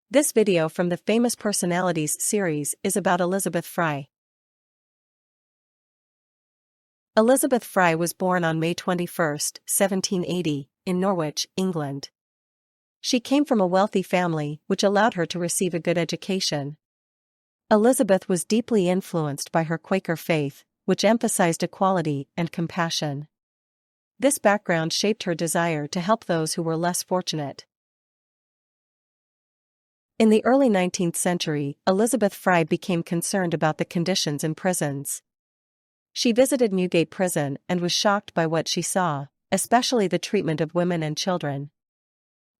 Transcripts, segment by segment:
This video from the Famous Personalities series is about Elizabeth Fry. Elizabeth Fry was born on May 21, 1780, in Norwich, England. She came from a wealthy family, which allowed her to receive a good education. Elizabeth was deeply influenced by her Quaker faith, which emphasized equality and compassion. This background shaped her desire to help those who were less fortunate. In the early 19th century, Elizabeth Fry became concerned about the conditions in prisons. She visited Newgate Prison and was shocked by what she saw, especially the treatment of women and children.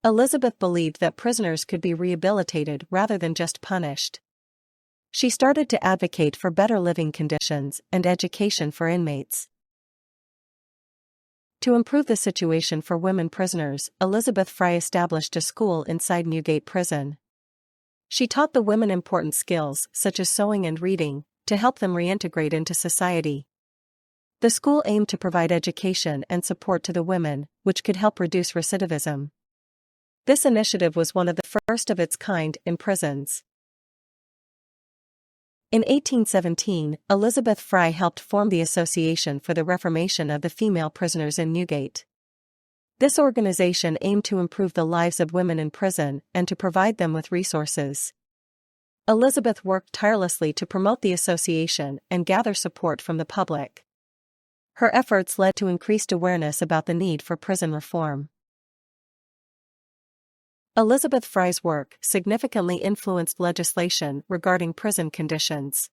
Elizabeth believed that prisoners could be rehabilitated rather than just punished. She started to advocate for better living conditions and education for inmates. To improve the situation for women prisoners, Elizabeth Fry established a school inside Newgate Prison. She taught the women important skills, such as sewing and reading, to help them reintegrate into society. The school aimed to provide education and support to the women, which could help reduce recidivism. This initiative was one of the first of its kind in prisons. In 1817, Elizabeth Fry helped form the Association for the Reformation of the Female Prisoners in Newgate. This organization aimed to improve the lives of women in prison and to provide them with resources. Elizabeth worked tirelessly to promote the association and gather support from the public. Her efforts led to increased awareness about the need for prison reform. Elizabeth Fry's work significantly influenced legislation regarding prison conditions.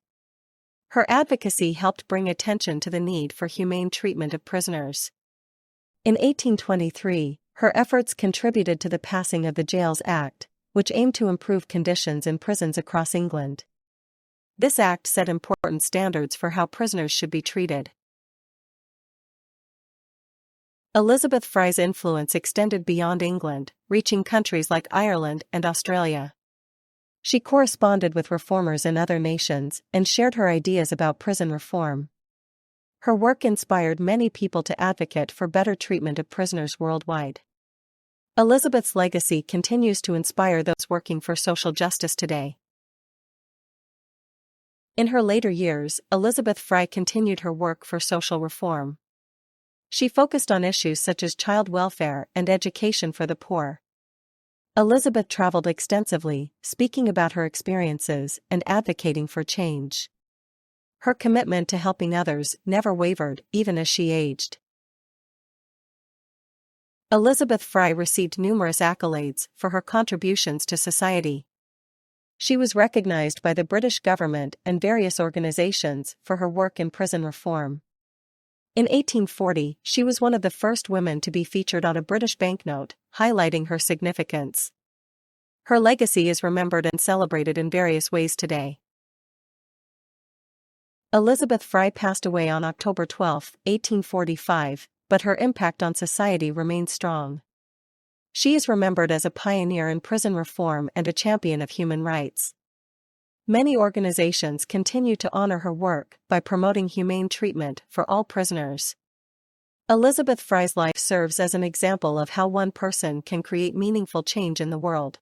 Her advocacy helped bring attention to the need for humane treatment of prisoners. In 1823, her efforts contributed to the passing of the Jails Act, which aimed to improve conditions in prisons across England. This act set important standards for how prisoners should be treated. Elizabeth Fry's influence extended beyond England, reaching countries like Ireland and Australia. She corresponded with reformers in other nations and shared her ideas about prison reform. Her work inspired many people to advocate for better treatment of prisoners worldwide. Elizabeth's legacy continues to inspire those working for social justice today. In her later years, Elizabeth Fry continued her work for social reform. She focused on issues such as child welfare and education for the poor. Elizabeth traveled extensively, speaking about her experiences and advocating for change. Her commitment to helping others never wavered, even as she aged. Elizabeth Fry received numerous accolades for her contributions to society. She was recognized by the British government and various organizations for her work in prison reform. In 1840, she was one of the first women to be featured on a British banknote, highlighting her significance. Her legacy is remembered and celebrated in various ways today. Elizabeth Fry passed away on October 12, 1845, but her impact on society remains strong. She is remembered as a pioneer in prison reform and a champion of human rights. Many organizations continue to honor her work by promoting humane treatment for all prisoners. Elizabeth Fry's life serves as an example of how one person can create meaningful change in the world.